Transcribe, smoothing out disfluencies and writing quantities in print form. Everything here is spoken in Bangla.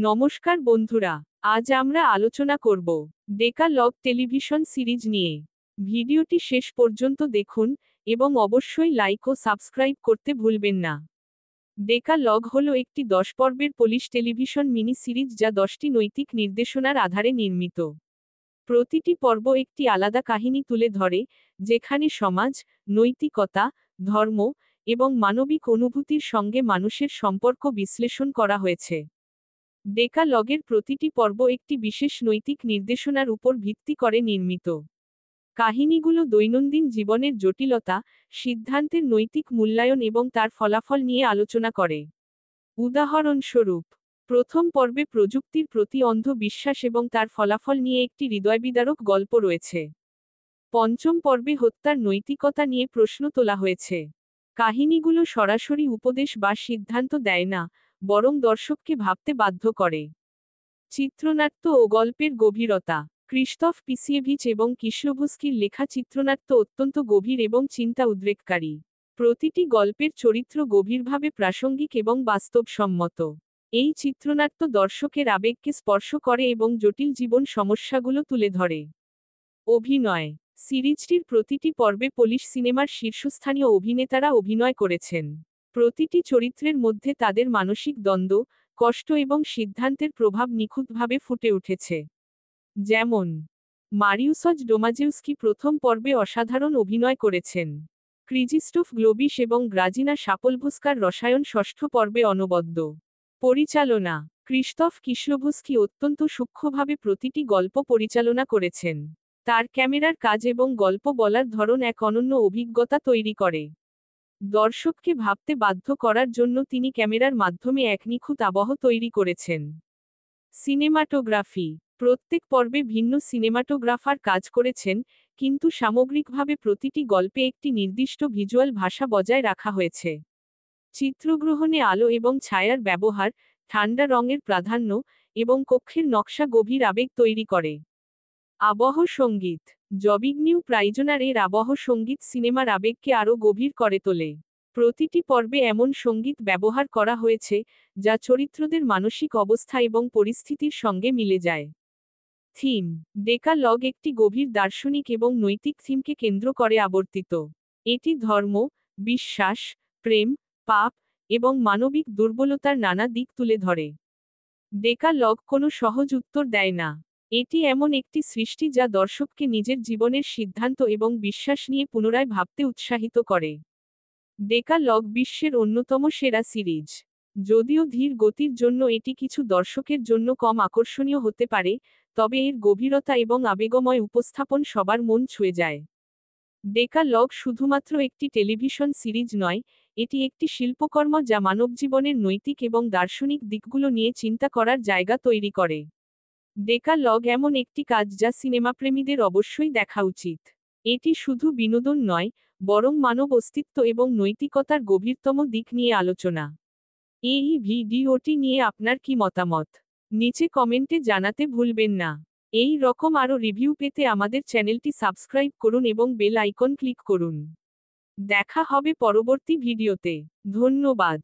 নমস্কার বন্ধুরা, আজ আমরা আলোচনা করব ডেকালগ টেলিভিশন সিরিজ নিয়ে। ভিডিওটি শেষ পর্যন্ত দেখুন এবং অবশ্যই লাইক ও সাবস্ক্রাইব করতে ভুলবেন না। ডেকালগ হলো একটি 10 পর্বের পুলিশ টেলিভিশন মিনি সিরিজ যা 10টি নৈতিক নির্দেশনার আধারে নির্মিত। প্রতিটি পর্ব একটি আলাদা কাহিনী তুলে ধরে, যেখানে সমাজ, নৈতিকতা, ধর্ম এবং মানবিক অনুভূতির সঙ্গে মানুষের সম্পর্ক বিশ্লেষণ করা হয়েছে। ডেকালগের প্রতিটি পর্ব একটি বিশেষ নৈতিক নির্দেশনার উপর ভিত্তি করে নির্মিত। কাহিনীগুলো দৈনন্দিন জীবনের জটিলতা, সিদ্ধান্তের নৈতিক মূল্যায়ন এবং তার ফলাফল নিয়ে আলোচনা করে। উদাহরণস্বরূপ, প্রথম পর্বে প্রযুক্তির প্রতি অন্ধ বিশ্বাস এবং তার ফলাফল নিয়ে একটি হৃদয়বিদারক গল্প রয়েছে। পঞ্চম পর্বে হত্যার নৈতিকতা নিয়ে প্রশ্ন তোলা হয়েছে। কাহিনীগুলো সরাসরি উপদেশ বা সিদ্ধান্ত দেয় না, বরং দর্শককে ভাবতে বাধ্য করে। চিত্রনাট্য ও গল্পের গভীরতা। ক্রিস্টফ পিসিয়েভিচ এবং কিসলোভস্কির লেখা চিত্রনাট্য অত্যন্ত গভীর এবং চিন্তা উদ্রেককারী। প্রতিটি গল্পের চরিত্র গভীরভাবে প্রাসঙ্গিক এবং বাস্তবসম্মত। এই চিত্রনাট্য দর্শকের আবেগকে স্পর্শ করে এবং জটিল জীবন সমস্যাগুলো তুলে ধরে। অভিনয়। সিরিজটির প্রতিটি পর্বে পুলিশ সিনেমার শীর্ষস্থানীয় অভিনেতারা অভিনয় করেছেন। প্রতিটি চরিত্রের মধ্যে তাদের মানসিক দ্বন্দ্ব, কষ্ট এবং সিদ্ধান্তের প্রভাব নিখুঁতভাবে ফুটে উঠেছে। যেমন, মারিউসজ ডোমাজেউস্কি প্রথম পর্বে অসাধারণ অভিনয় করেছেন। ক্রিজিস্টোফ গ্লোবিশ এবং গ্রাজিনা শাপলভস্কার রসায়ন ষষ্ঠ পর্বে অনবদ্য। পরিচালনা। ক্রিস্টফ কিসলোভস্কি অত্যন্ত সূক্ষ্মভাবে প্রতিটি গল্প পরিচালনা করেছেন। তার ক্যামেরার কাজ এবং গল্প বলার ধরন এক অনন্য অভিজ্ঞতা তৈরি করে। দর্শককে ভাবতে বাধ্য করার জন্য তিনি ক্যামেরার মাধ্যমে এক নিখুঁত আবহ তৈরি করেছেন। সিনেমাটোগ্রাফি। প্রত্যেক পর্বে ভিন্ন সিনেমাটোগ্রাফার কাজ করেছেন, কিন্তু সামগ্রিকভাবে প্রতিটি গল্পে একটি নির্দিষ্ট ভিজুয়াল ভাষা বজায় রাখা হয়েছে। চিত্রগ্রহণে আলো এবং ছায়ার ব্যবহার, ঠান্ডা রঙের প্রাধান্য, এবং কক্ষের নকশা গভীর আবেগ তৈরি করে। আবহ সঙ্গীত। জবিগনিউ প্রাইজনার এর আবহ সঙ্গীত সিনেমার আবেগকে আরও গভীর করে তোলে। প্রতিটি পর্বে এমন সঙ্গীত ব্যবহার করা হয়েছে, যা চরিত্রদের মানসিক অবস্থা এবং পরিস্থিতির সঙ্গে মিলে যায়। থিম। ডেকালগ একটি গভীর দার্শনিক এবং নৈতিক থিমকে কেন্দ্র করে আবর্তিত। এটি ধর্ম, বিশ্বাস, প্রেম, পাপ, এবং মানবিক দুর্বলতার নানা দিক তুলে ধরে। ডেকালগ কোনো সহজ উত্তর দেয় না। এটি এমন একটি সৃষ্টি যা দর্শককে নিজের জীবনের সিদ্ধান্ত এবং বিশ্বাস নিয়ে পুনরায় ভাবতে উৎসাহিত করে। ডেকালগ বিশ্বের অন্যতম সেরা সিরিজ। যদিও ধীর গতির জন্য এটি কিছু দর্শকের জন্য কম আকর্ষণীয় হতে পারে, তবে এর গভীরতা এবং আবেগময় উপস্থাপন সবার মন ছুঁয়ে যায়। ডেকালগ শুধুমাত্র একটি টেলিভিশন সিরিজ নয়, এটি একটি শিল্পকর্ম যা মানবজীবনের নৈতিক এবং দার্শনিক দিকগুলো নিয়ে চিন্তা করার জায়গা তৈরি করে। ডেকালগ এমন একটি কাজ যা সিনেমাপ্রেমীদের অবশ্যই দেখা উচিত। এটি শুধু বিনোদন নয়, বরং মানব অস্তিত্ব এবং নৈতিকতার গভীরতম দিক নিয়ে আলোচনা। এই ভিডিওটি নিয়ে আপনার কি মতামত? নিচে কমেন্টে জানাতে ভুলবেন না। এই রকম আরও রিভিউ পেতে আমাদের চ্যানেলটি সাবস্ক্রাইব করুন এবং বেল আইকন ক্লিক করুন। দেখা হবে পরবর্তী ভিডিওতে। ধন্যবাদ।